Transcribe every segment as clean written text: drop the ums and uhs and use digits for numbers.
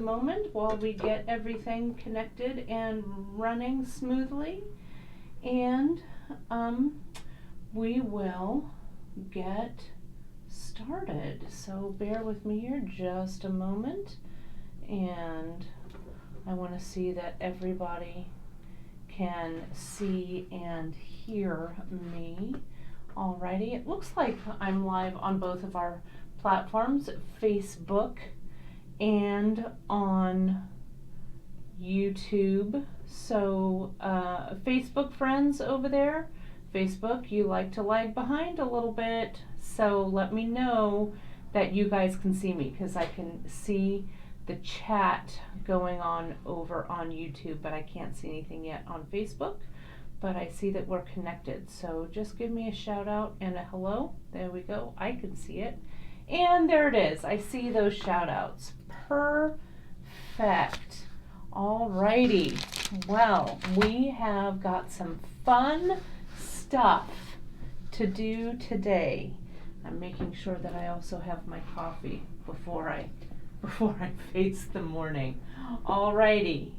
Moment while we get everything connected and running smoothly, and we will get started. So bear with me here just a moment, and I want to see that everybody can see and hear me. Alrighty, it looks like I'm live on both of our platforms, Facebook and on YouTube. So Facebook friends over there, Facebook, you like to lag behind a little bit, so let me know that you guys can see me, because I can see the chat going on over on YouTube, but I can't see anything yet on Facebook. But I see that we're connected, so just give me a shout out and a hello. There we go, I can see it. And there it is, I see those shout outs. Perfect. Alrighty, well, we have got some fun stuff to do today. I'm making sure that I also have my coffee before I face the morning. Alrighty,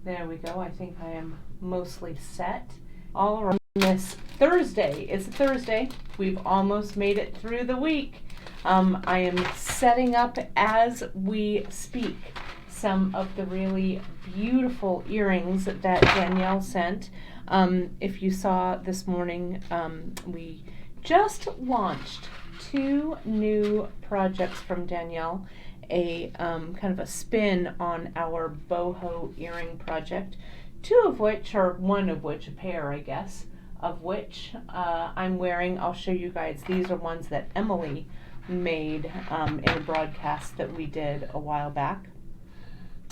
there we go. I think I am mostly set. All right, this Thursday, it's a Thursday. We've almost made it through the week. I am setting up as we speak some of the really beautiful earrings that Danielle sent. If you saw this morning, we just launched 2 new projects from Danielle, a kind of a spin on our boho earring project, 2 of which, or 1 of which, a pair I guess, of which I'm wearing. I'll show you guys. These are ones that Emily made in a broadcast that we did a while back,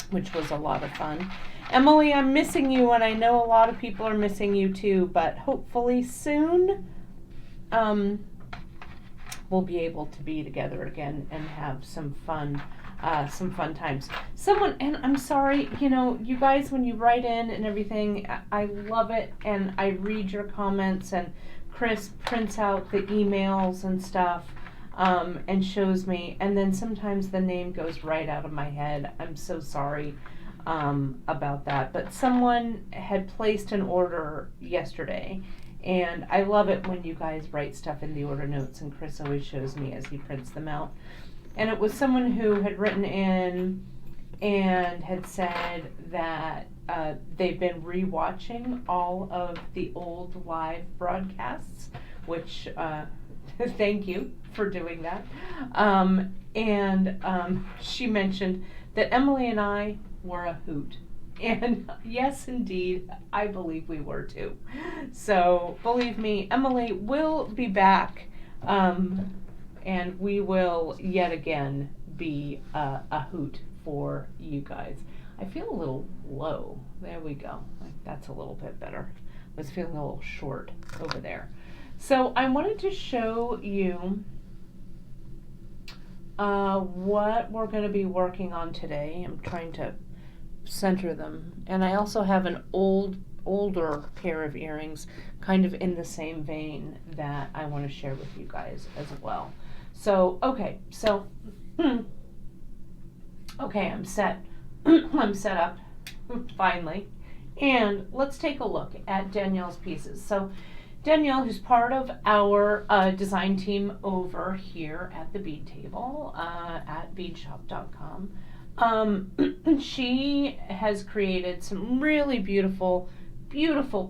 which was a lot of fun. Emily, I'm missing you, and I know a lot of people are missing you too, but hopefully soon we'll be able to be together again and have some fun times. And I'm sorry, you guys, when you write in and everything, I love it, and I read your comments, and Chris prints out the emails and stuff, and shows me, and then sometimes the name goes right out of my head. I'm so sorry about that, but someone had placed an order yesterday, and I love it when you guys write stuff in the order notes, and Chris always shows me as he prints them out. And it was someone who had written in and had said that they've been rewatching all of the old live broadcasts, which thank you for doing that. She mentioned that Emily and I were a hoot. And yes, indeed, I believe we were too. So believe me, Emily will be back, and we will yet again be a hoot for you guys. I feel a little low. There we go. That's a little bit better. I was feeling a little short over there. So I wanted to show you what we're going to be working on today. I'm trying to center them. And I also have an older pair of earrings kind of in the same vein that I want to share with you guys as well. So, okay, I'm set. I'm set up finally. And let's take a look at Danielle's pieces. So Danielle, who's part of our design team over here at the Bead Table at beadshop.com, she has created some really beautiful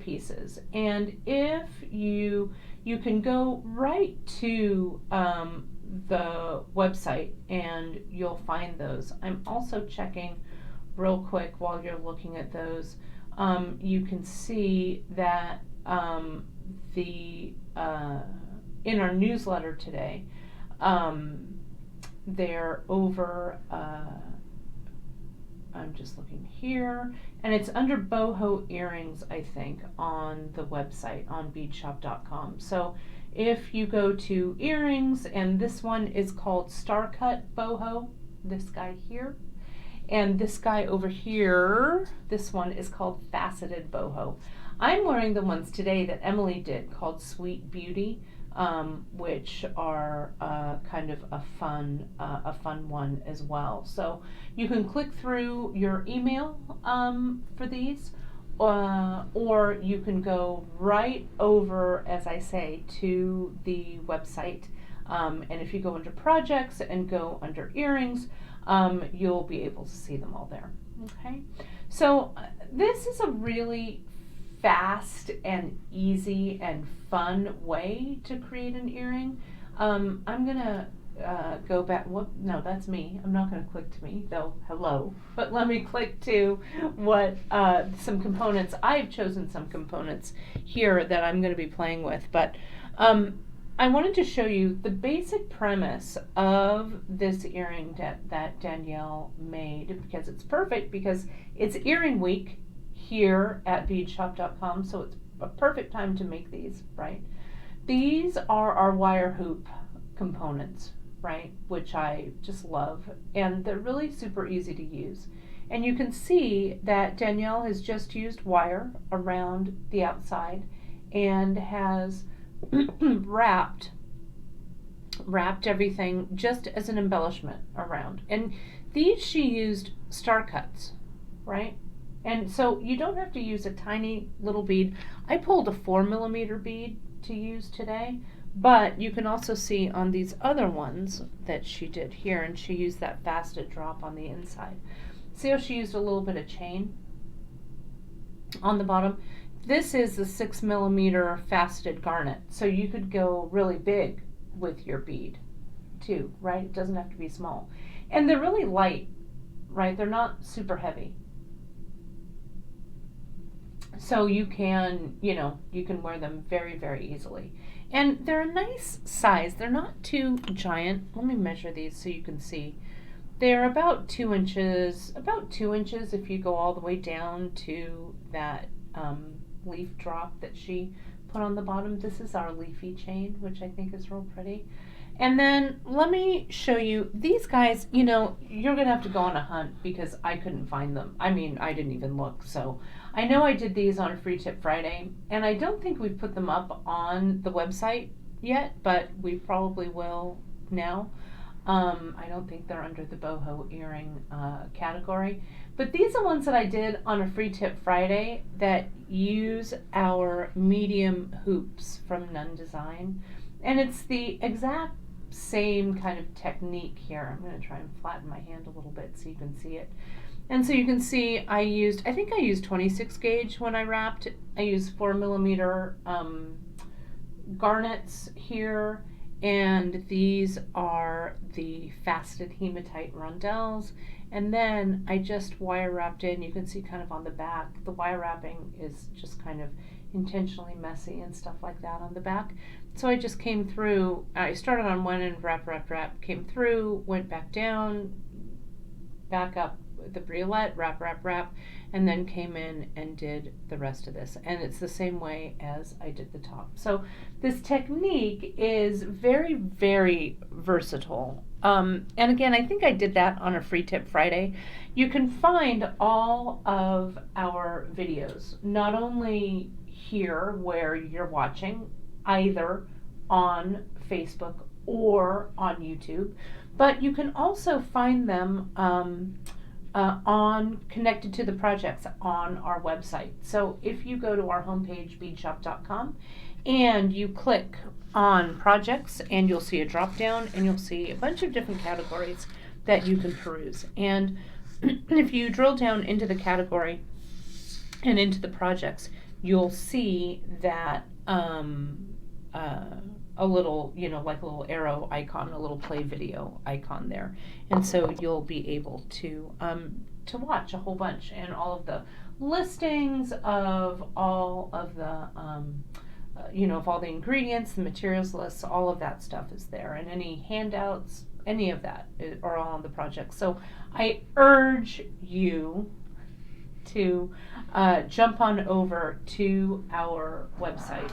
pieces. And if you can go right to the website and you'll find those. I'm also checking real quick while you're looking at those. You can see that in our newsletter today, they're over, I'm just looking here, and it's under boho earrings, I think, on the website on beadshop.com. So if you go to earrings, and this one is called Star Cut Boho, this guy here, and this guy over here, this one is called Faceted Boho. I'm wearing the ones today that Emily did called Sweet Beauty. which are kind of a fun one as well. So you can click through your email for these, or you can go right over, as I say, to the website. And if you go under projects and go under earrings, you'll be able to see them all there. Okay, so this is a really fast and easy and fun way to create an earring. I'm gonna go back. Whoop, no, that's me. I'm not gonna click to me though. Hello, but let me click to what some components. I've chosen some components here that I'm going to be playing with, but I wanted to show you the basic premise of this earring that Danielle made, because it's perfect, because it's earring week here at beadshop.com, so it's a perfect time to make these, right? These are our wire hoop components, right, which I just love, and they're really super easy to use. And you can see that Danielle has just used wire around the outside and has wrapped everything just as an embellishment around. And these she used star cuts, right? And so you don't have to use a tiny little bead. I pulled a 4mm bead to use today, but you can also see on these other ones that she did here, and she used that faceted drop on the inside. See how she used a little bit of chain on the bottom? This is the 6mm faceted garnet, so you could go really big with your bead too, right? It doesn't have to be small. And they're really light, right? They're not super heavy. So you can, you can wear them very, very easily. And they're a nice size. They're not too giant. Let me measure these so you can see. They're about 2 inches, if you go all the way down to that leaf drop that she put on the bottom. This is our leafy chain, which I think is real pretty. And then let me show you these guys. You're gonna have to go on a hunt because I couldn't find them. I mean, I didn't even look. So I know I did these on a Free Tip Friday, and I don't think we've put them up on the website yet, but we probably will now. I don't think they're under the boho earring category. But these are ones that I did on a Free Tip Friday that use our medium hoops from Nun Design. And it's the exact same kind of technique here. I'm going to try and flatten my hand a little bit so you can see it. And so you can see I think I used 26 gauge when I wrapped. I used 4mm garnets here. And these are the faceted hematite rondelles. And then I just wire wrapped in. You can see kind of on the back, the wire wrapping is just kind of intentionally messy and stuff like that on the back. So I just came through, I started on one end, wrap, came through, went back down, back up the briolet, wrap, and then came in and did the rest of this. And it's the same way as I did the top. So this technique is very, very versatile. And again, I think I did that on a Free Tip Friday. You can find all of our videos, not only here where you're watching, either on Facebook or on YouTube, but you can also find them connected to the projects on our website. So if you go to our homepage, beadshop.com, and you click on projects, and you'll see a drop down, and you'll see a bunch of different categories that you can peruse. And if you drill down into the category and into the projects, you'll see that a little, like a little arrow icon, a little play video icon there. And so you'll be able to watch a whole bunch, and all of the listings of all of the, of all the ingredients, the materials lists, all of that stuff is there. And any handouts, any of that are all on the project. So I urge you to jump on over to our website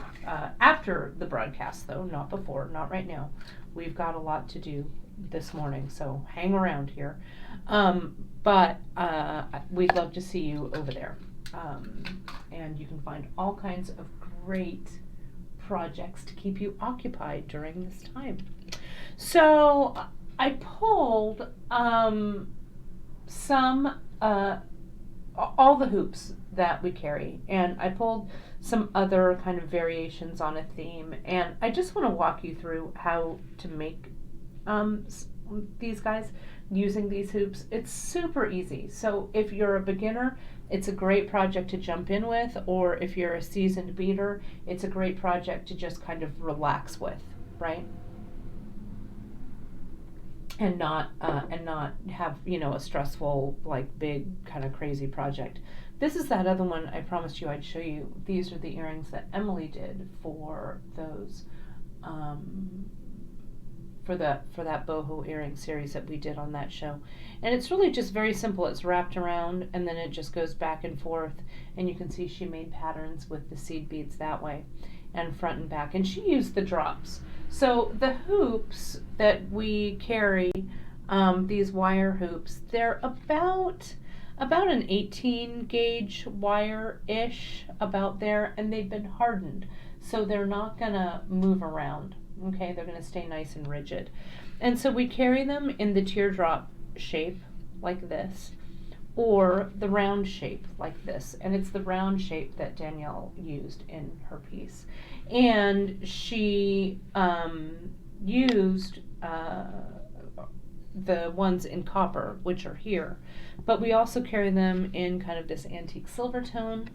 after the broadcast, though, not before, not right now. We've got a lot to do this morning, so hang around here. But we'd love to see you over there. And you can find all kinds of great projects to keep you occupied during this time. So I pulled some all the hoops that we carry, and I pulled some other kind of variations on a theme, and I just want to walk you through how to make these guys using these hoops. It's super easy. So if you're a beginner, it's a great project to jump in with, or if you're a seasoned beader, it's a great project to just kind of relax with, right? And not have, you know, a stressful, like, big kind of crazy project. This is that other one I promised you I'd show you. These are the earrings that Emily did for those for that boho earring series that we did on that show. And it's really just very simple. It's wrapped around and then it just goes back and forth, and you can see she made patterns with the seed beads that way, and front and back, and she used the drops. So the hoops that we carry, these wire hoops, they're about an 18 gauge wire-ish, about there, and they've been hardened, so they're not gonna move around. Okay, they're gonna stay nice and rigid. And so we carry them in the teardrop shape, like this, or the round shape, like this. And it's the round shape that Danielle used in her piece. And she used the ones in copper, which are here. But we also carry them in kind of this antique silver tone.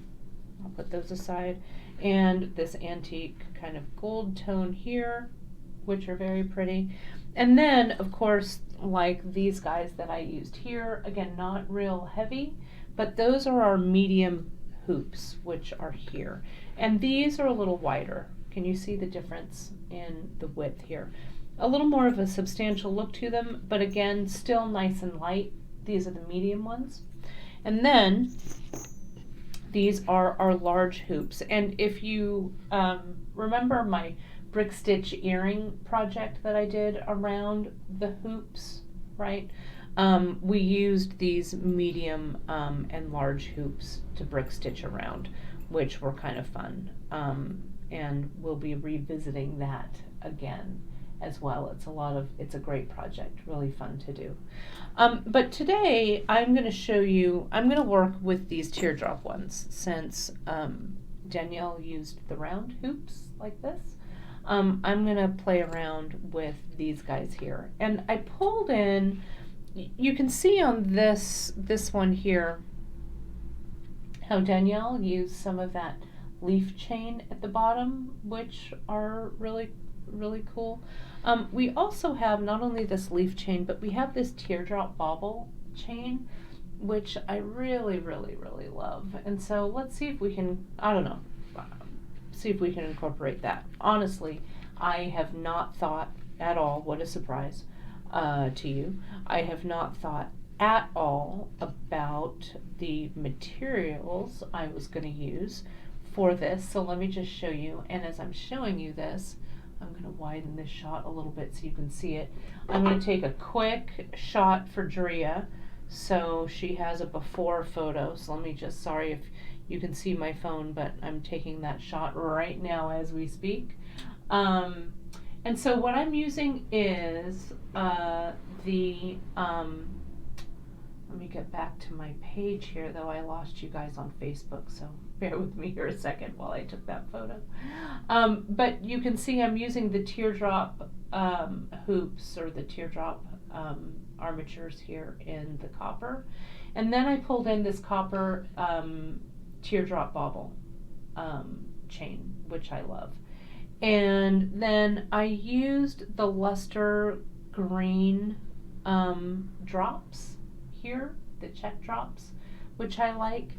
I'll put those aside. And this antique kind of gold tone here, which are very pretty. And then, of course, like these guys that I used here, again, not real heavy, but those are our medium hoops, which are here. And these are a little wider. Can you see the difference in the width here? A little more of a substantial look to them, but again, still nice and light. These are the medium ones. And then these are our large hoops. And if you remember my brick stitch earring project that I did around the hoops, right? We used these medium and large hoops to brick stitch around, which were kind of fun. And we'll be revisiting that again as well. It's a great project, really fun to do. But today I'm going to work with these teardrop ones, since Danielle used the round hoops like this. I'm going to play around with these guys here. And I pulled in, you can see on this one here, how Danielle used some of that leaf chain at the bottom, which are really, really cool. We also have not only this leaf chain, but we have this teardrop bobble chain, which I really, really, really love. And so let's see if we can, see if we can incorporate that. Honestly, I have not thought at all, what a surprise to you, I have not thought at all about the materials I was going to use for this. So let me just show you, and as I'm showing you this, I'm going to widen this shot a little bit so you can see it. I'm going to take a quick shot for Drea, so she has a before photo. So let me just, sorry if you can see my phone, but I'm taking that shot right now as we speak. And so what I'm using is let me get back to my page here, though I lost you guys on Facebook, so bear with me here a second while I took that photo. But you can see I'm using the teardrop hoops, or the teardrop armatures here in the copper. And then I pulled in this copper teardrop bobble chain, which I love. And then I used the luster green drops here, the check drops, which I like.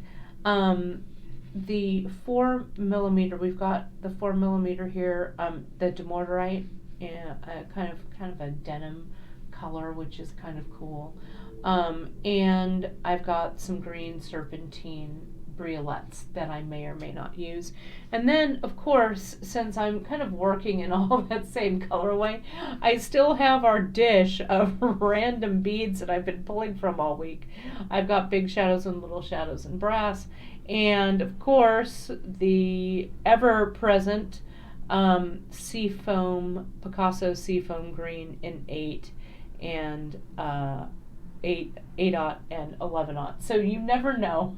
The 4mm, we've got the 4mm here, the demorderite, kind of a denim color, which is kind of cool. And I've got some green serpentine briolets that I may or may not use. And then, of course, since I'm kind of working in all that same colorway, I still have our dish of random beads that I've been pulling from all week. I've got big shadows and little shadows in brass, and of course the ever-present Seafoam, Picasso Seafoam Green in 8, and 8-aught and 11-aught. So you never know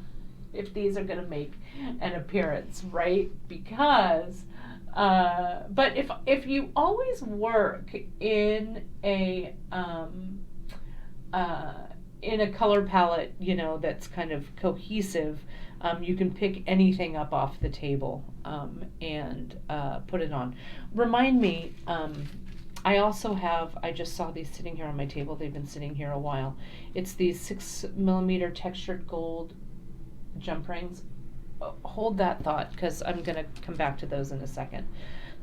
if these are going to make an appearance, right? Because, but if you always work in a color palette, you know, that's kind of cohesive, you can pick anything up off the table and put it on. Remind me, I also have, I just saw these sitting here on my table. They've been sitting here a while. It's these 6mm textured gold jump rings. Hold that thought, because I'm going to come back to those in a second.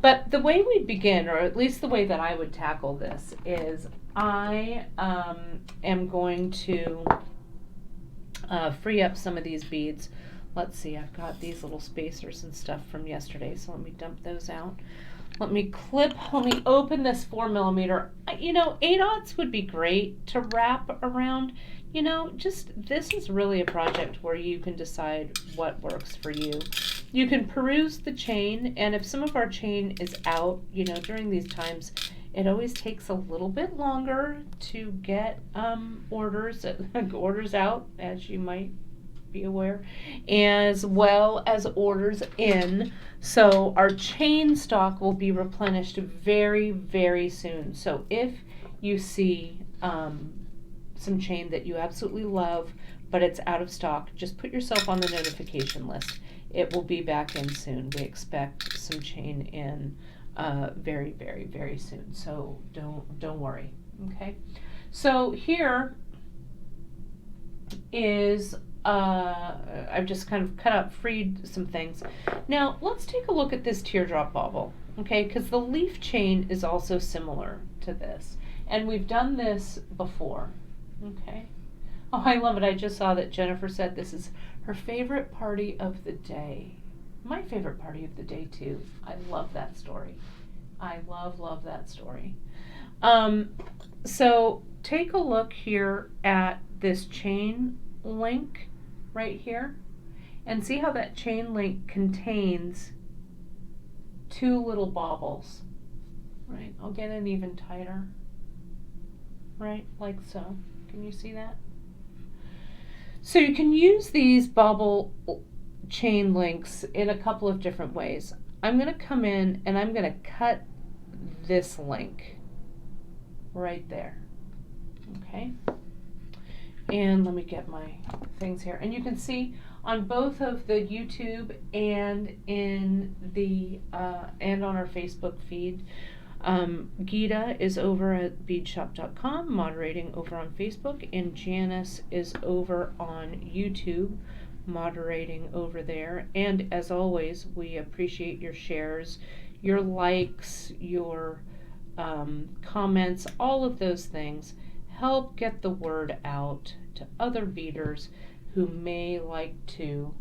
But the way we begin, or at least the way that I would tackle this, is I am going to free up some of these beads. Let's see, I've got these little spacers and stuff from yesterday, so let me dump those out. Let me open this 4mm. You know, 8-aughts would be great to wrap around. You know, just, this is really a project where you can decide what works for you. You can peruse the chain, and if some of our chain is out, you know, during these times, it always takes a little bit longer to get orders out, as you might be aware, as well as orders in. So our chain stock will be replenished very, very soon. So if you see some chain that you absolutely love, but it's out of stock, just put yourself on the notification list. It will be back in soon. We expect some chain in very, very, very soon. So don't worry. Okay. So here is I've just kind of freed some things. Now let's take a look at this teardrop bobble, okay? Because the leaf chain is also similar to this, and we've done this before, okay? Oh, I love it. I just saw that Jennifer said this is her favorite party of the day. My favorite party of the day too. I love that story. I love that story. So take a look here at this chain link right here, and see how that chain link contains 2 little bobbles, right? I'll get it even tighter, right, like so. Can you see that? So you can use these bobble chain links in a couple of different ways. I'm going to come in and I'm going to cut this link right there, okay? And let me get my things here. And you can see on both of the YouTube and in the and on our Facebook feed, Gita is over at beadshop.com, moderating over on Facebook, and Janice is over on YouTube, moderating over there. And as always, we appreciate your shares, your likes, your comments, all of those things. Help get the word out to other beaders who may like to,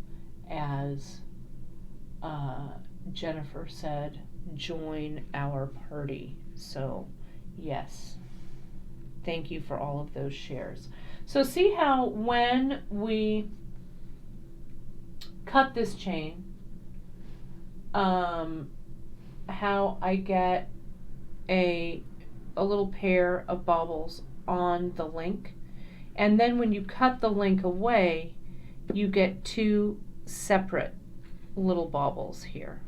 as Jennifer said, join our party. So yes, thank you for all of those shares. So see how when we cut this chain, how I get a little pair of bobbles on the link, and then when you cut the link away, you get 2 separate little bobbles here,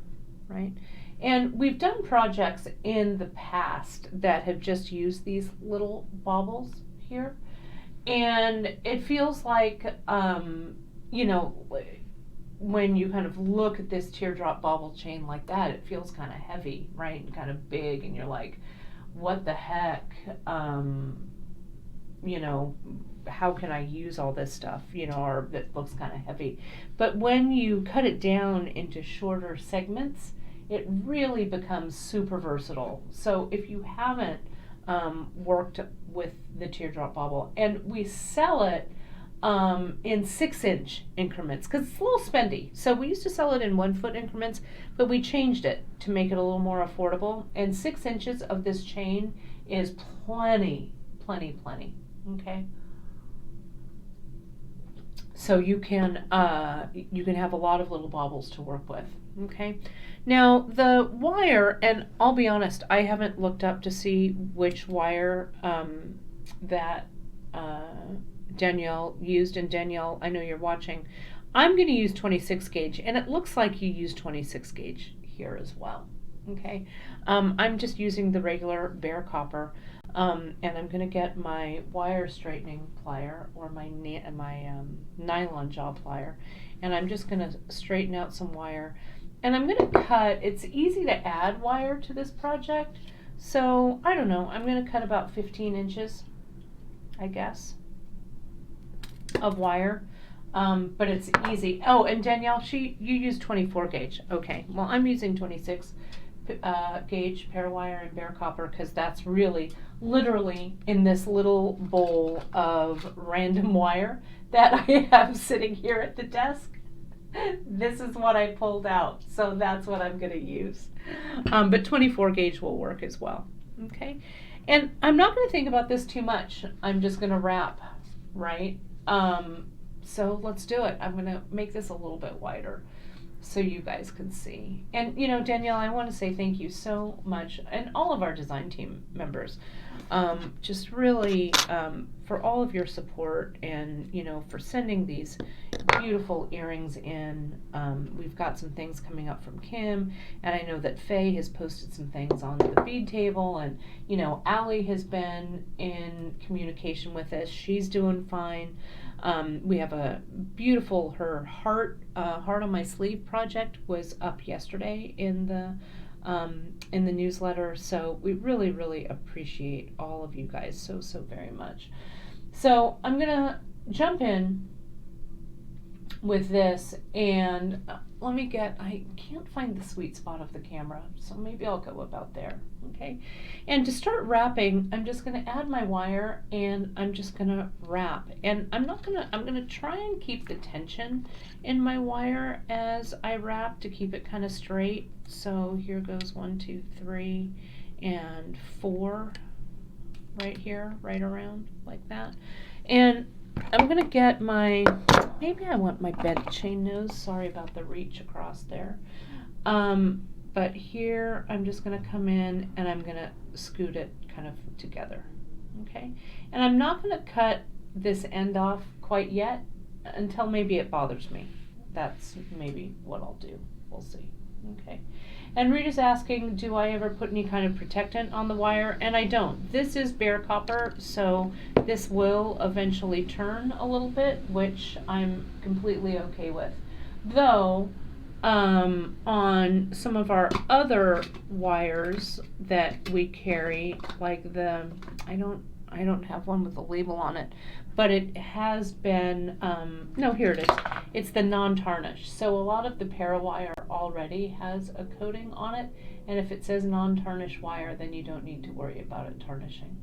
right? And we've done projects in the past that have just used these little bobbles here, and it feels like, you know, when you kind of look at this teardrop bobble chain like that, it feels kind of heavy, right, and kind of big, and you're like, what the heck, you know, how can I use all this stuff, you know, or it looks kind of heavy. But when you cut it down into shorter segments, it really becomes super versatile. So if you haven't worked with the teardrop bobble, and we sell it in 6-inch increments, because it's a little spendy. So we used to sell it in 1-foot increments, but we changed it to make it a little more affordable. And 6 inches of this chain is plenty. Okay. So you can have a lot of little bobbles to work with. Okay. Now the wire, and I'll be honest, I haven't looked up to see which wire that Danielle used. And Danielle, I know you're watching. I'm going to use 26 gauge, and it looks like you use 26 gauge here as well. Okay. I'm just using the regular bare copper. And I'm going to get my wire straightening plier or my nylon jaw plier, and I'm just going to straighten out some wire. And I'm going to cut, it's easy to add wire to this project, so I don't know, I'm going to cut about 15 inches, I guess, of wire. But it's easy. Oh, and Danielle, you use 24 gauge. Okay, well, I'm using 26 gauge pair wire and bare copper because that's really literally in this little bowl of random wire that I have sitting here at the desk. This is what I pulled out, so that's what I'm going to use. But 24 gauge will work as well. Okay, and I'm not going to think about this too much. I'm just going to wrap, right? So let's do it. I'm going to make this a little bit wider so you guys can see. And you know, Danielle, I want to say thank you so much, and all of our design team members, just really for all of your support, and you know, for sending these beautiful earrings in. We've got some things coming up from Kim, and I know that Faye has posted some things on the bead table, and you know, Allie has been in communication with us. She's doing fine. We have a beautiful, her heart on my sleeve project was up yesterday in the newsletter. So we really, really appreciate all of you guys so very much. So I'm gonna jump in with this, and I can't find the sweet spot of the camera, so maybe I'll go about there, okay? And to start wrapping, I'm just gonna add my wire, and I'm just gonna wrap. And I'm gonna try and keep the tension in my wire as I wrap to keep it kind of straight. So here goes 1, 2, 3, and 4 right here, right around like that. And I'm gonna get maybe I want my bent chain nose, sorry about the reach across there. But here I'm just gonna come in and I'm gonna scoot it kind of together, okay? And I'm not gonna cut this end off quite yet until maybe it bothers me. That's maybe what I'll do, we'll see, okay? And Rita's asking, do I ever put any kind of protectant on the wire? And I don't. This is bare copper, so this will eventually turn a little bit, which I'm completely okay with. Though, on some of our other wires that we carry, like I don't have one with a label on it, but it has been, no, here it is. It's the non-tarnish. So a lot of the para-wire already has a coating on it, and if it says non-tarnish wire, then you don't need to worry about it tarnishing,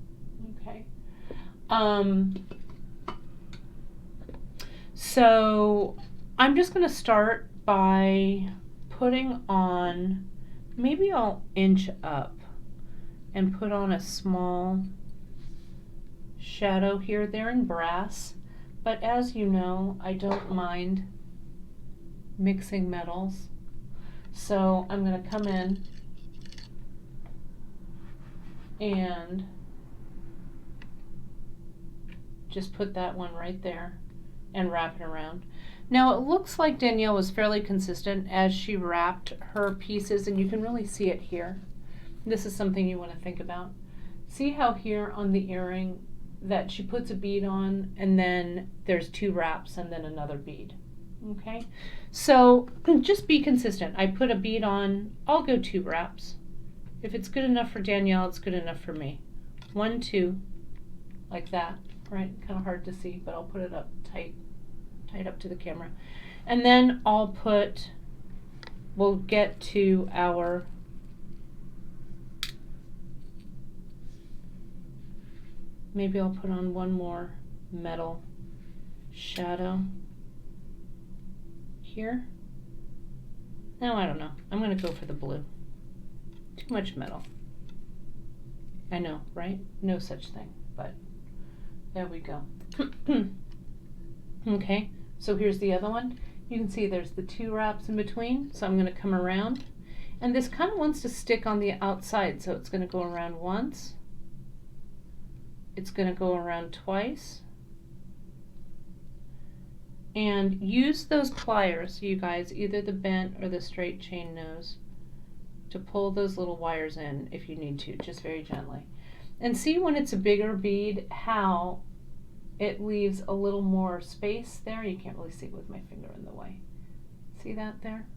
okay? So I'm just gonna start by putting on, maybe I'll inch up and put on a small shadow here. They're in brass, but as you know, I don't mind mixing metals. So I'm going to come in and just put that one right there and wrap it around. Now it looks like Danielle was fairly consistent as she wrapped her pieces, and you can really see it here. This is something you want to think about. See how here on the earring that she puts a bead on, and then there's 2 wraps and then another bead. Okay, so just be consistent. I put a bead on, I'll go 2 wraps. If it's good enough for Danielle, it's good enough for me. 1, 2, like that, right? Kind of hard to see, but I'll put it up tight up to the camera. And then we'll get to our maybe I'll put on one more metal shadow here. No, I don't know. I'm going to go for the blue. Too much metal. I know, right? No such thing, but there we go. Okay, so here's the other one. You can see there's the 2 wraps in between, so I'm going to come around. And this kind of wants to stick on the outside, so it's going to go around once. It's going to go around twice. And use those pliers, you guys, either the bent or the straight chain nose, to pull those little wires in if you need to, just very gently. And see when it's a bigger bead how it leaves a little more space there. You can't really see it with my finger in the way. See that there?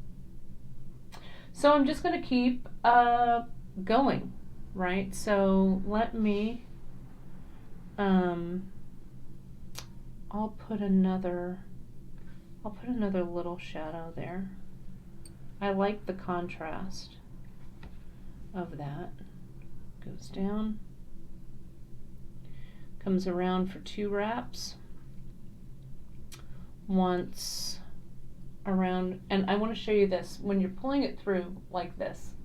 So I'm just going to keep going, right? So let me, I'll put another little shadow there. I like the contrast of that. Goes down, comes around for 2 wraps, once around, and I want to show you this. When you're pulling it through like this,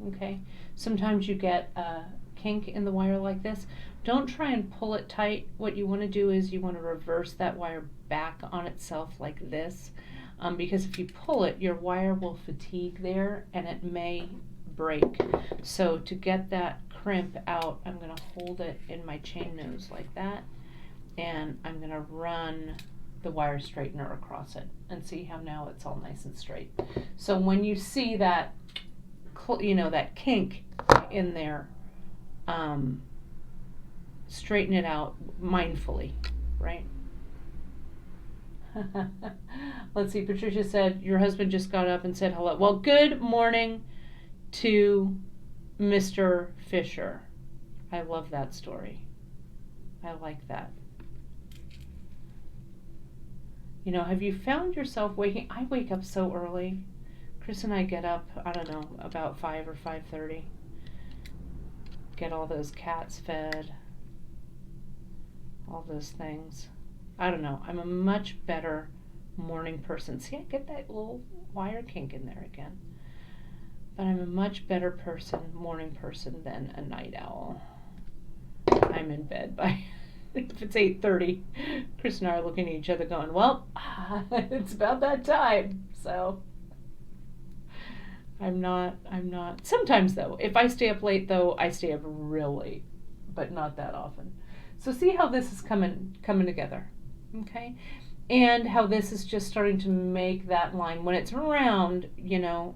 okay, sometimes you get a kink in the wire like this. Don't try and pull it tight. What you want to do is you want to reverse that wire back on itself like this, because if you pull it, your wire will fatigue there and it may break. So to get that crimp out, I'm going to hold it in my chain nose like that, and I'm going to run the wire straightener across it, and see how now it's all nice and straight. So when you see that, you know, that kink in there, straighten it out mindfully, right? Let's see, Patricia said your husband just got up and said hello. Well, good morning to Mr. Fisher. I love that story. I like that. You know, have you found yourself waking? I wake up so early. Chris and I get up, I don't know, about 5 or 5:30. Get all those cats fed. All those things. I don't know. I'm a much better morning person. See, I get that little wire kink in there again. But I'm a much better morning person than a night owl. I'm in bed by, if it's 8:30, Chris and I are looking at each other going, well, it's about that time. So I'm not, sometimes though, if I stay up late though, I stay up real late, but not that often. So see how this is coming together, okay? And how this is just starting to make that line. When it's round, you know,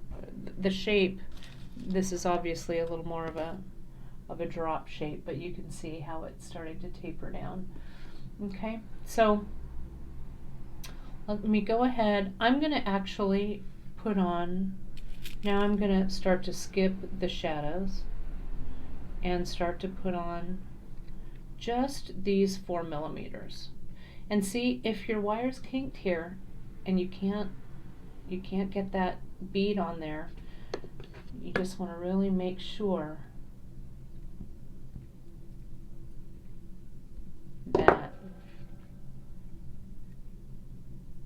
the shape, this is obviously a little more of a drop shape, but you can see how it's starting to taper down. Okay, so let me go ahead. I'm going to actually put on, now I'm going to start to skip the shadows and start to put on just these 4 millimeters. And see if your wire's kinked here and you can't get that bead on there. You just want to really make sure that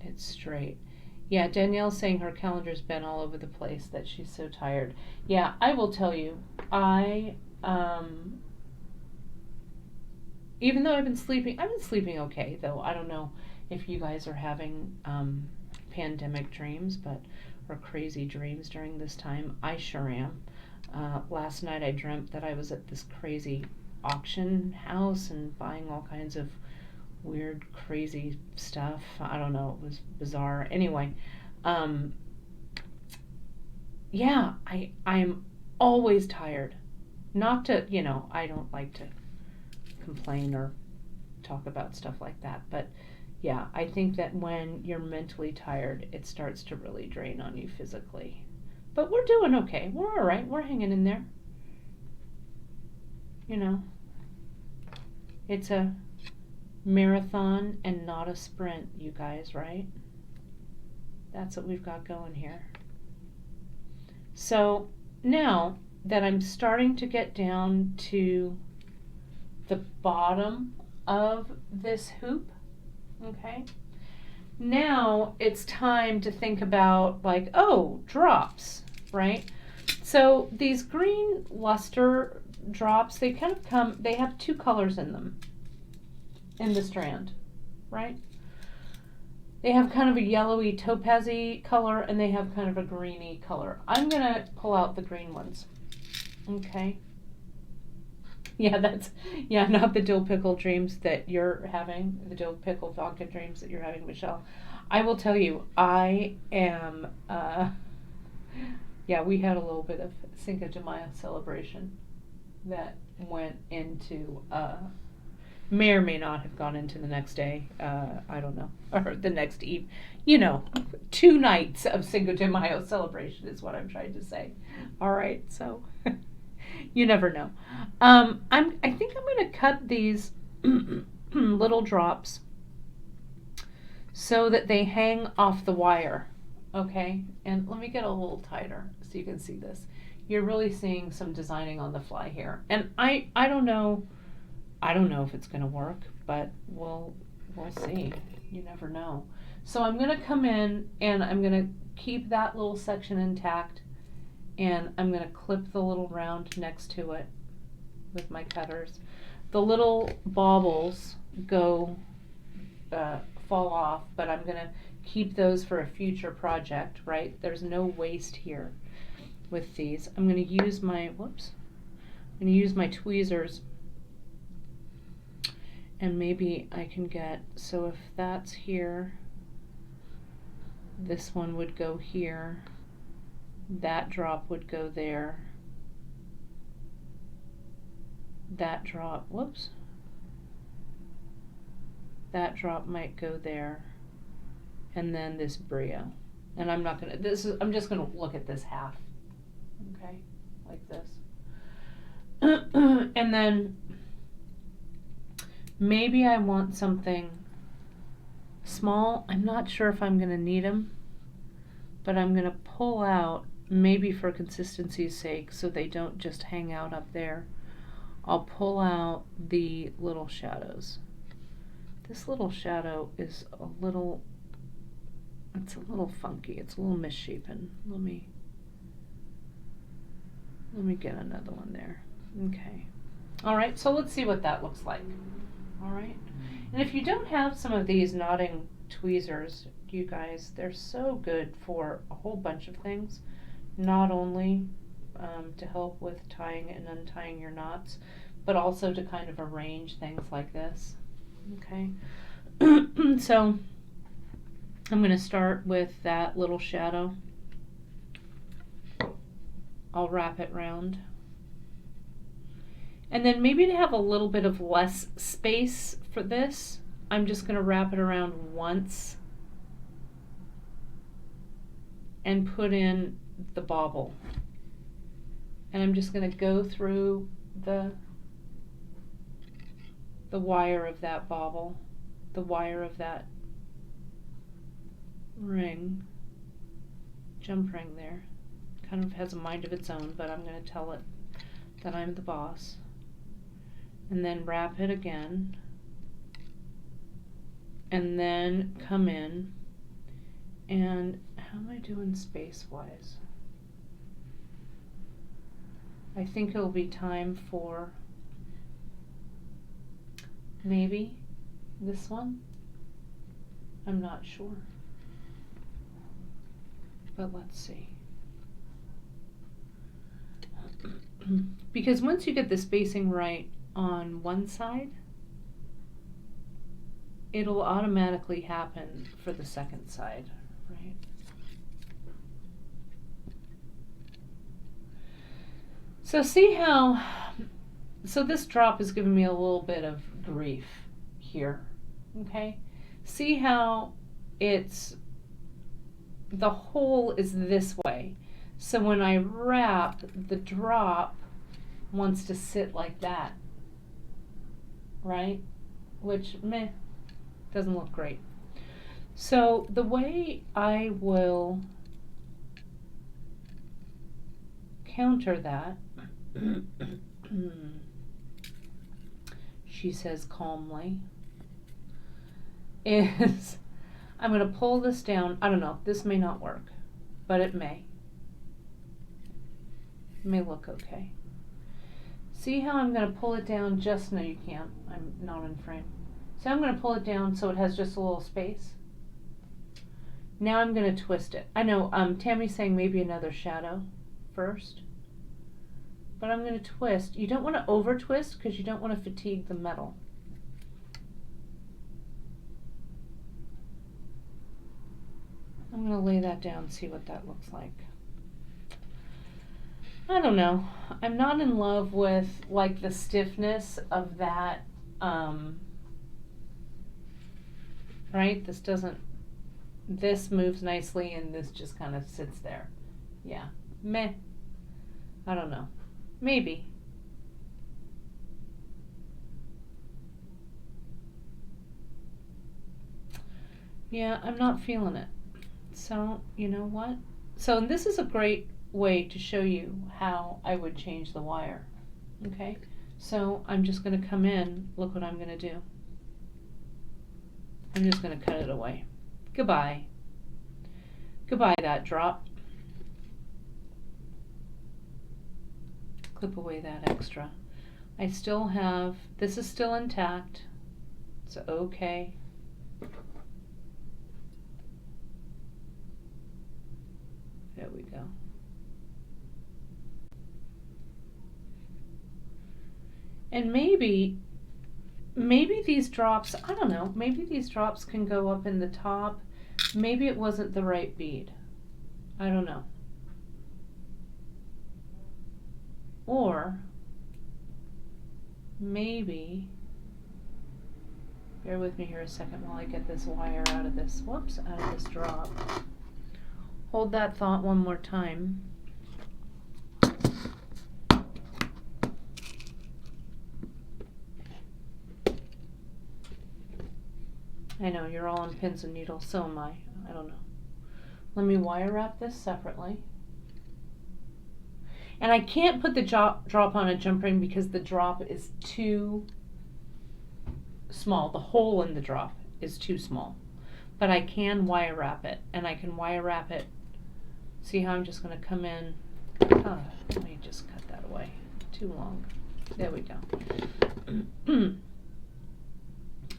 it's straight. Yeah, Danielle's saying her calendar's been all over the place, that she's so tired. Yeah, I will tell you, even though I've been sleeping okay, though. I don't know if you guys are having pandemic dreams, or crazy dreams during this time. I sure am. Last night I dreamt that I was at this crazy auction house and buying all kinds of weird, crazy stuff. I don't know, it was bizarre. Anyway, yeah, I'm always tired. Not to, you know, I don't like to complain or talk about stuff like that, but yeah, I think that when you're mentally tired, it starts to really drain on you physically. But we're doing okay. We're all right. We're hanging in there. You know, it's a marathon and not a sprint, you guys, right? That's what we've got going here. So now that I'm starting to get down to the bottom of this hoop, okay, now it's time to think about, like, oh, drops, right? So these green luster drops, they kind of they have 2 colors in them in the strand, right? They have kind of a yellowy topaz-y color, and they have kind of a greeny color. I'm gonna pull out the green ones. Okay. Yeah, not the dill pickle dreams that you're having, the dill pickle vodka dreams that you're having, Michelle. I will tell you, I am, yeah, we had a little bit of Cinco de Mayo celebration that went into, may or may not have gone into the next day, I don't know, or the next eve. 2 nights of Cinco de Mayo celebration is what I'm trying to say. All right, so you never know. I think I'm going to cut these little drops so that they hang off the wire. Okay, and let me get a little tighter so you can see this. You're really seeing some designing on the fly here, and I don't know if it's going to work, but we'll see. You never know. So I'm going to come in and I'm going to keep that little section intact, and I'm going to clip the little round next to it with my cutters. The little baubles fall off, but I'm going to keep those for a future project, right? There's no waste here with these. I'm going to use my tweezers, and maybe I can get, so if that's here, this one would go here, that drop would go there, that drop might go there, and then this brio. And I'm just gonna look at this half, okay, like this. And then maybe I want something small. I'm not sure if I'm gonna need them, but I'm gonna pull out, maybe for consistency's sake, so they don't just hang out up there. I'll pull out the little shadows. This little shadow is a little funky. It's a little misshapen. Let me get another one there. Okay. All right, so let's see what that looks like. All right. And if you don't have some of these knotting tweezers, you guys, they're so good for a whole bunch of things. Not only to help with tying and untying your knots, but also to kind of arrange things like this. Okay. So I'm going to start with that little shadow. I'll wrap it round. And then maybe to have a little bit of less space for this, I'm just going to wrap it around once and put in the bobble. And I'm just going to go through the wire of that bobble, the wire of that ring, jump ring there. Kind of has a mind of its own, but I'm going to tell it that I'm the boss. And then wrap it again, and then come in, and how am I doing space-wise? I think it'll be time for maybe this one. I'm not sure, but let's see. Because once you get the spacing right on one side, it'll automatically happen for the second side, right? So see how, so this drop is giving me a little bit of grief here, okay? See how it's, the hole is this way. So when I wrap, the drop wants to sit like that, right? Which, doesn't look great. So the way I will counter that, she says calmly, is I'm going to pull this down. I don't know, this may not work, but it may. It may look okay. See how I'm going to pull it down just, no you can't, I'm not in frame. So I'm going to pull it down so it has just a little space. Now I'm going to twist it. I know Tammy's saying maybe another shadow first. But I'm going to twist. You don't want to over twist because you don't want to fatigue the metal. I'm going to lay that down and see what that looks like. I don't know. I'm not in love with like the stiffness of that. Right? This moves nicely and this just kind of sits there. Yeah. Meh. I don't know. Maybe. Yeah, I'm not feeling it. So, you know what? So, and this is a great way to show you how I would change the wire. Okay? So, I'm just going to come in. Look what I'm going to do. I'm just going to cut it away. Goodbye. Goodbye, that drop. Clip away that extra. I still have, this is still intact. It's okay. There we go. And maybe these drops, I don't know, maybe these drops can go up in the top. Maybe it wasn't the right bead. I don't know. Or maybe, bear with me here a second while I get this wire out of this, whoops, out of this drop. Hold that thought one more time. I know, you're all on pins and needles, so am I. I don't know. Let me wire wrap this separately. And I can't put the drop on a jump ring because the drop is too small. The hole in the drop is too small. But I can wire wrap it, and I can wire wrap it. See how I'm just going to come in. Oh, let me just cut that away. Too long. There we go.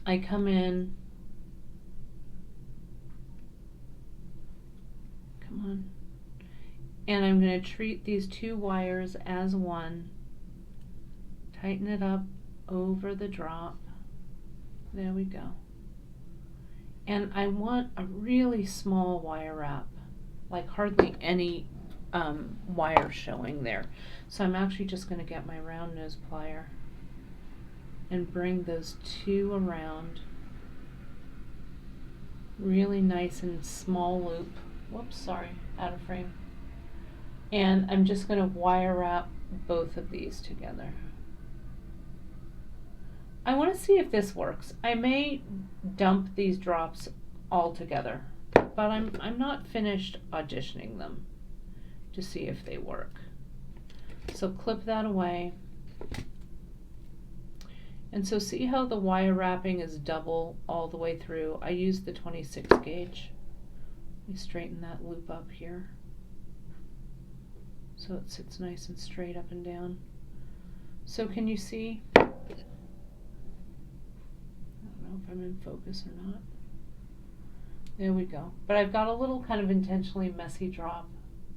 I come in. Come on. And I'm going to treat these two wires as one. Tighten it up over the drop. There we go. And I want a really small wire wrap, like hardly any wire showing there. So I'm actually just going to get my round nose plier and bring those two around. Really nice and small loop. Whoops, sorry, out of frame. And I'm just going to wire wrap both of these together. I want to see if this works. I may dump these drops all together, but I'm not finished auditioning them to see if they work. So clip that away. And so see how the wire wrapping is double all the way through. I used the 26 gauge. Let me straighten that loop up here so it sits nice and straight up and down. So can you see? I don't know if I'm in focus or not. There we go. But I've got a little kind of intentionally messy drop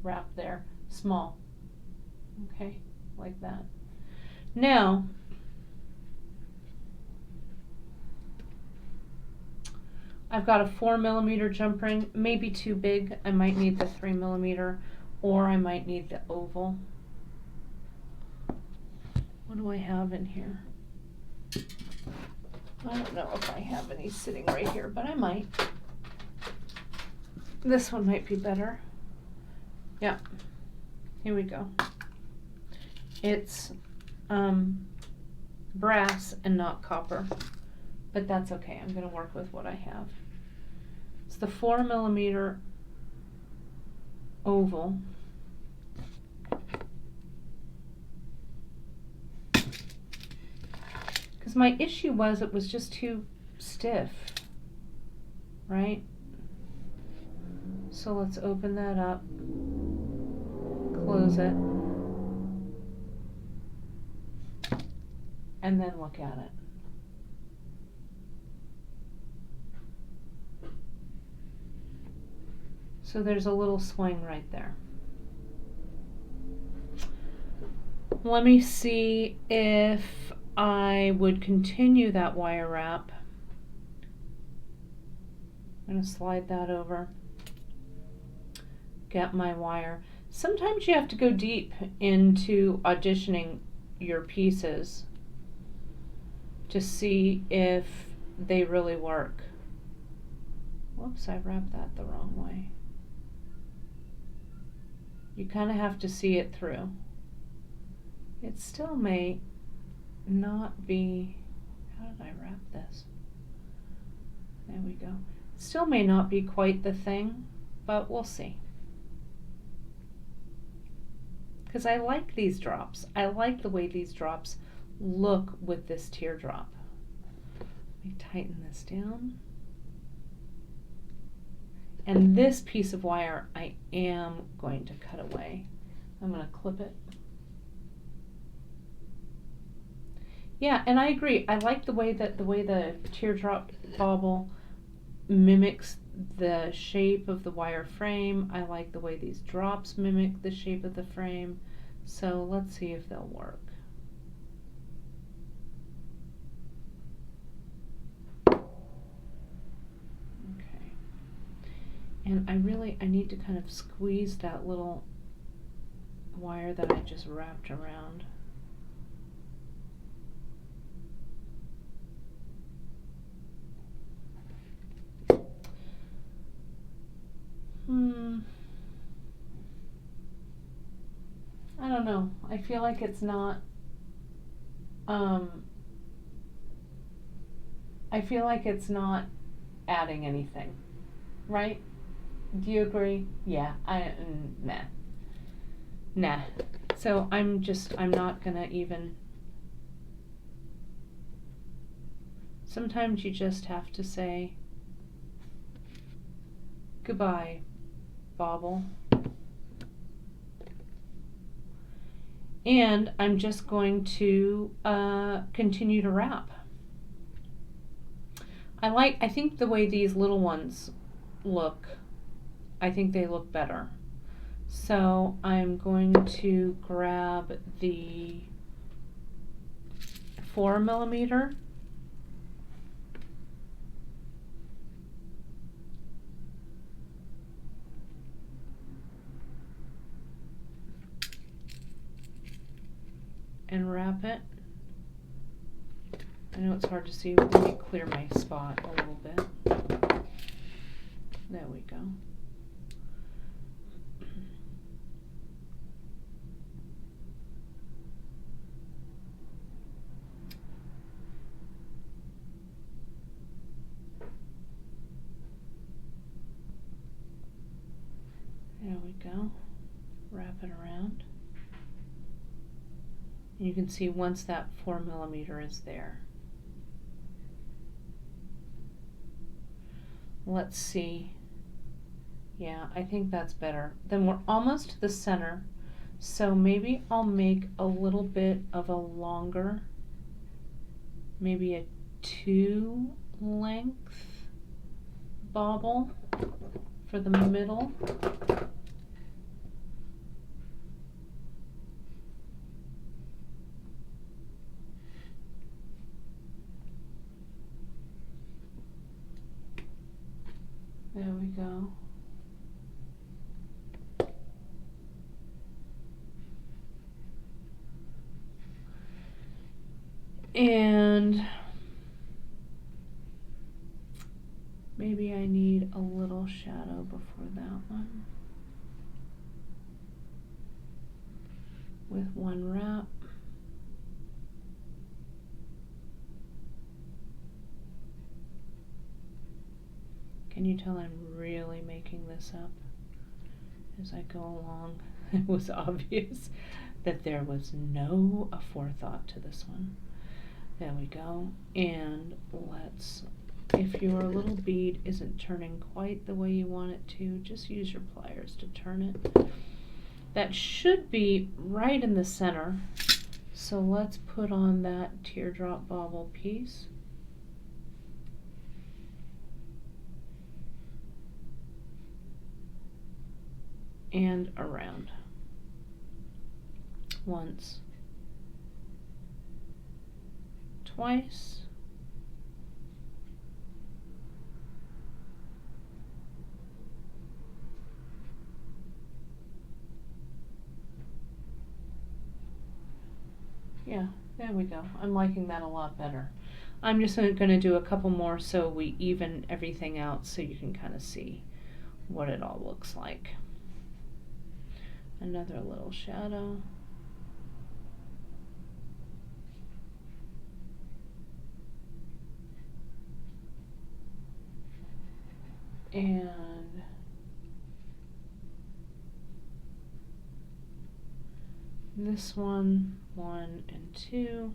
wrap there, small. Okay, like that. Now, I've got a 4mm jump ring, maybe too big. I might need the 3mm, or I might need the oval. What do I have in here? I don't know if I have any sitting right here, but I might. This one might be better. Yeah, here we go. It's brass and not copper, but that's okay. I'm going to work with what I have. It's the 4mm oval. Because my issue was it was just too stiff, right? So let's open that up, close it, and then look at it. So there's a little swing right there. Let me see if I would continue that wire wrap. I'm going to slide that over, get my wire. Sometimes you have to go deep into auditioning your pieces to see if they really work. Whoops, I wrapped that the wrong way. You kind of have to see it through. It still may not be, how did I wrap this? There we go. Still may not be quite the thing, but we'll see. Because I like these drops. I like the way these drops look with this teardrop. Let me tighten this down. And this piece of wire I am going to cut away. I'm going to clip it. Yeah, and I agree. I like the way the teardrop bobble mimics the shape of the wire frame. I like the way these drops mimic the shape of the frame. So let's see if they'll work. Okay. And I need to kind of squeeze that little wire that I just wrapped around. I don't know. I feel like it's not, I feel like it's not adding anything, right? Do you agree? Yeah, nah. So I'm not gonna even, sometimes you just have to say goodbye, bobble. And I'm just going to continue to wrap. I think the way these little ones look, I think they look better. So I'm going to grab the 4mm. And wrap it. I know it's hard to see. Let me clear my spot a little bit. There we go. There we go. Wrap it around. And you can see once that 4mm is there. Let's see. Yeah, I think that's better. Then we're almost to the center. So maybe I'll make a little bit of a longer, maybe a 2 length bobble for the middle. There we go. And maybe I need a little shadow before that one. With one wrap. Can you tell I'm really making this up as I go along? It was obvious that there was no forethought to this one. There we go. And let's, if your little bead isn't turning quite the way you want it to, just use your pliers to turn it. That should be right in the center. So let's put on that teardrop bobble piece. and around. Once, twice, yeah, there we go. I'm liking that a lot better. I'm just going to do a couple more so we even everything out so you can kind of see what it all looks like. Another little shadow. And this one, 1 and 2.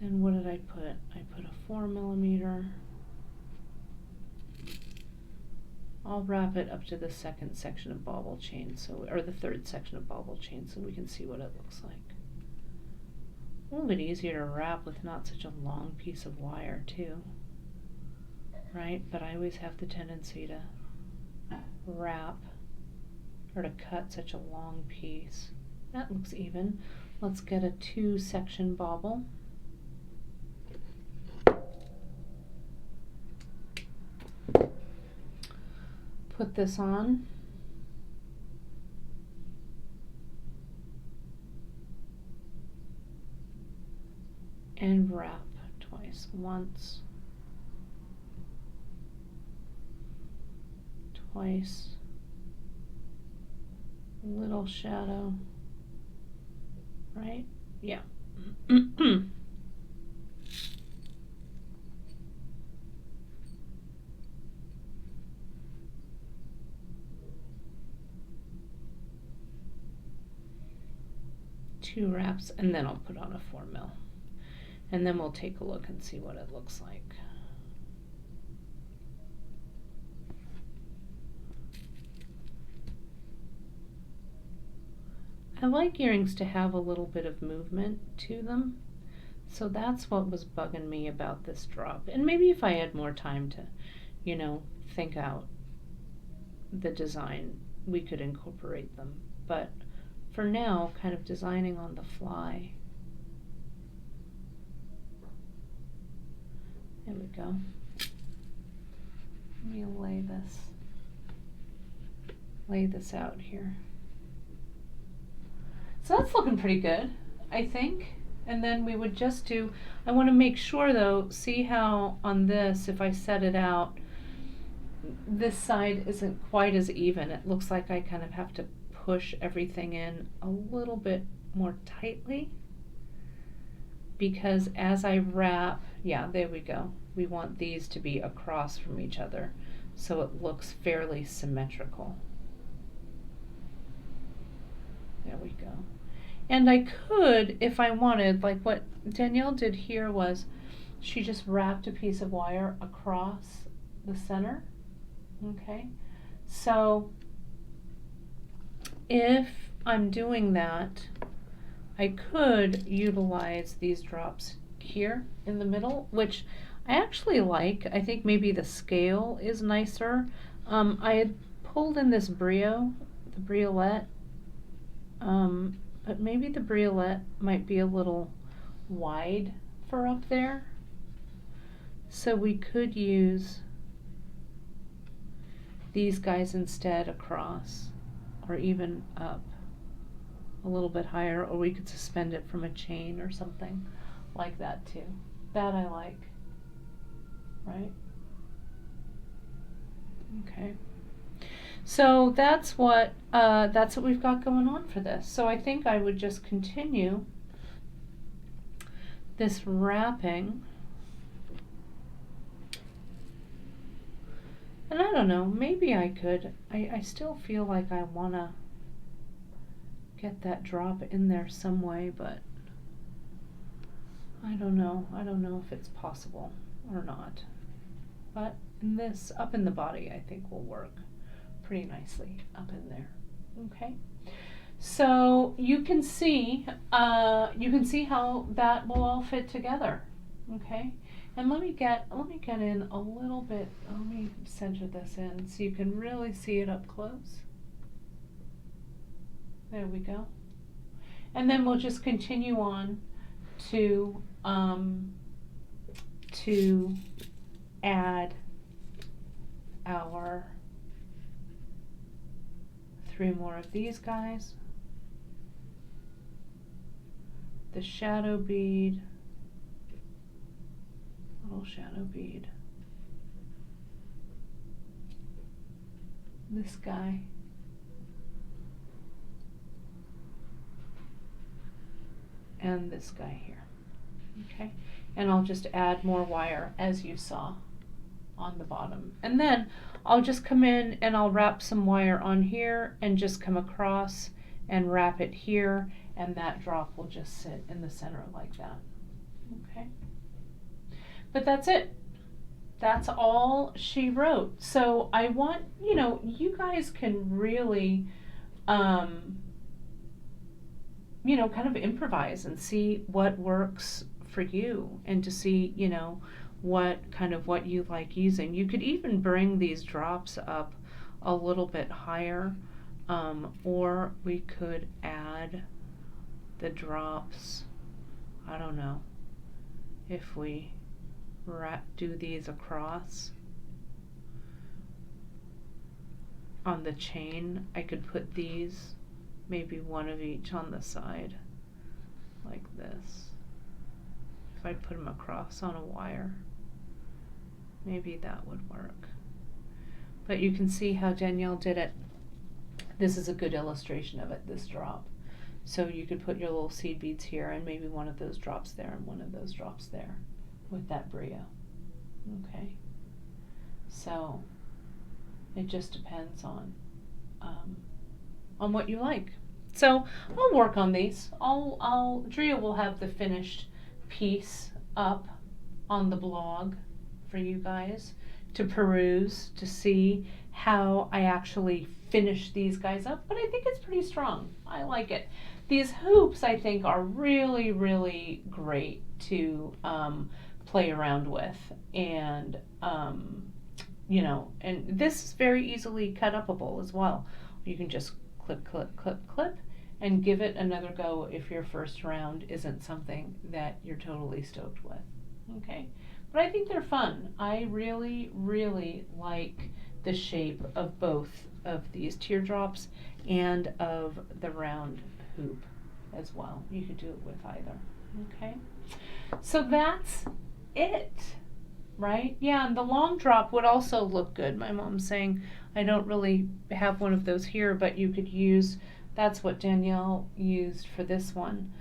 And what did I put? I put a 4 millimeter. I'll wrap it up to the second section of bobble chain, or the third section of bobble chain, so we can see what it looks like. A little bit easier to wrap with not such a long piece of wire too, right? But I always have the tendency to wrap or to cut such a long piece. That looks even. Let's get a 2-section bobble. Put this on. And wrap twice. Once, twice, little shadow, right? Yeah. 2 wraps, and then I'll put on a 4 mil. And then we'll take a look and see what it looks like. I like earrings to have a little bit of movement to them. So that's what was bugging me about this drop. And maybe if I had more time to, you know, think out the design, we could incorporate them. But for now, kind of designing on the fly. There we go. Let me lay this out here. So that's looking pretty good, I think. And then we would just do, I want to make sure though, see how on this, if I set it out, this side isn't quite as even. It looks like I kind of have to push everything in a little bit more tightly, because as I wrap, yeah, there we go. We want these to be across from each other so it looks fairly symmetrical. There we go. And I could, if I wanted, like what Danielle did here was she just wrapped a piece of wire across the center. Okay, so if I'm doing that, I could utilize these drops here in the middle, which I actually like. I think maybe the scale is nicer. I had pulled in this the briolette, but maybe the briolette might be a little wide for up there. So we could use these guys instead across, or even up a little bit higher, or we could suspend it from a chain or something like that too. That I like, right? Okay. So that's what we've got going on for this. So I think I would just continue this wrapping. And I don't know, maybe I could, I still feel like I want to get that drop in there some way, but I don't know if it's possible or not. But this, up in the body, I think will work pretty nicely up in there. Okay, so you can see how that will all fit together. Okay. And let me get in a little bit, let me center this in so you can really see it up close. There we go. And then we'll just continue on to add our 3 more of these guys. The shadow bead, little shadow bead. This guy. And this guy here. Okay, and I'll just add more wire as you saw on the bottom. And then I'll just come in and I'll wrap some wire on here and just come across and wrap it here, and that drop will just sit in the center like that. Okay, but that's it. That's all she wrote. So I want, you know, you guys can really you know, kind of improvise and see what works for you, and to see, you know, what you like using. You could even bring these drops up a little bit higher, or we could add the drops, I don't know, if we do these across on the chain. I could put these, maybe one of each on the side like this. If I put them across on a wire, maybe that would work. But you can see how Danielle did it. This is a good illustration of it, this drop. So you could put your little seed beads here, and maybe one of those drops there and one of those drops there with that brio. Okay, so it just depends on what you like. So I'll work on these. Drea will have the finished piece up on the blog for you guys to peruse, to see how I actually finish these guys up. But I think it's pretty strong. I like it. These hoops, I think, are really, really great to play around with, and you know, and this is very easily cut upable as well. You can just clip, clip, clip, clip, and give it another go if your first round isn't something that you're totally stoked with. Okay, but I think they're fun. I really, really like the shape of both of these teardrops and of the round hoop as well. You could do it with either. Okay, so that's it, right? Yeah, and the long drop would also look good. My mom's saying I don't really have one of those here, but you could use, that's what Danielle used for this one,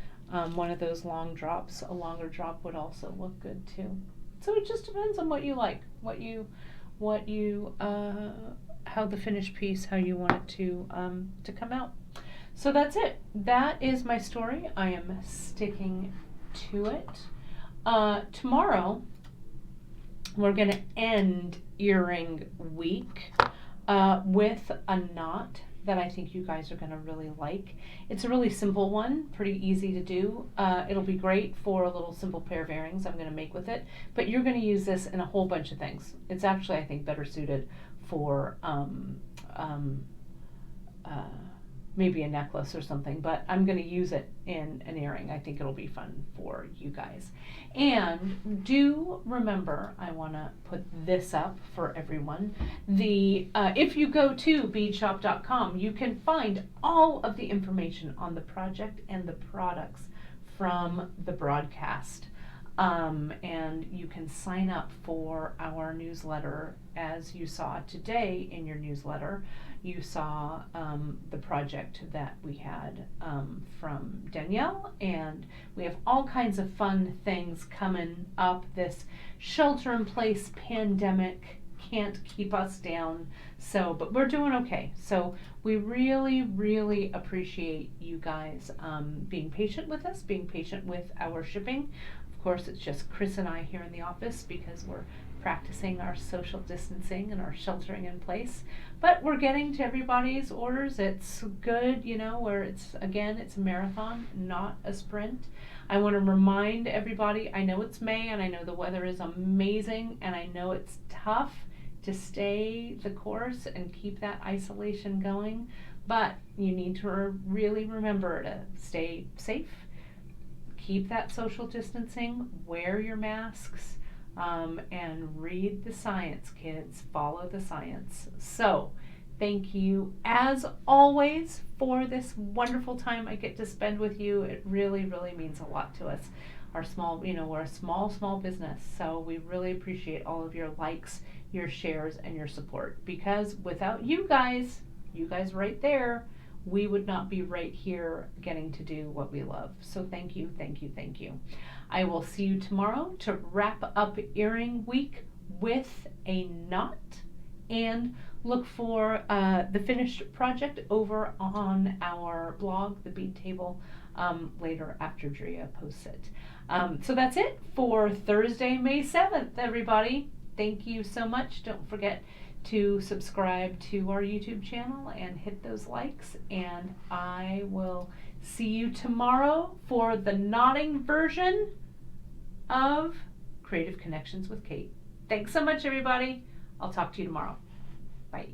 one of those long drops. A longer drop would also look good too. So it just depends on what you like, how the finished piece, how you want it to come out. So that's it. That is my story. I am sticking to it. Tomorrow, we're going to end earring week with a knot that I think you guys are going to really like. It's a really simple one, pretty easy to do. It'll be great for a little simple pair of earrings I'm going to make with it, but you're going to use this in a whole bunch of things. It's actually, I think, better suited for maybe a necklace or something, but I'm going to use it in an earring. I think it'll be fun for you guys. And do remember, I want to put this up for everyone. If you go to beadshop.com, you can find all of the information on the project and the products from the broadcast. And you can sign up for our newsletter. As you saw today in your newsletter, you saw the project that we had from Danielle, and we have all kinds of fun things coming up. This shelter-in-place pandemic can't keep us down, but we're doing okay. So we really, really appreciate you guys being patient with us, being patient with our shipping. Of course, it's just Chris and I here in the office because we're practicing our social distancing and our sheltering in place. But we're getting to everybody's orders. It's good, you know, where it's a marathon, not a sprint. I want to remind everybody, I know it's May and I know the weather is amazing and I know it's tough to stay the course and keep that isolation going, but you need to really remember to stay safe, keep that social distancing, wear your masks, and read the science, kids. Follow the science. So, thank you as always for this wonderful time I get to spend with you. It really, really means a lot to us. Our small, we're a small business, so we really appreciate all of your likes, your shares, and your support, because without you guys right there, we would not be right here getting to do what we love. So thank you, thank you, thank you. I will see you tomorrow to wrap up earring week with a knot, and look for the finished project over on our blog, the Bead Table, later after Drea posts it. So that's it for Thursday, May 7th, everybody. Thank you so much. Don't forget to subscribe to our YouTube channel and hit those likes, and I will see you tomorrow for the knotting version of Creative Connections with Kate. Thanks so much, everybody. I'll talk to you tomorrow. Bye.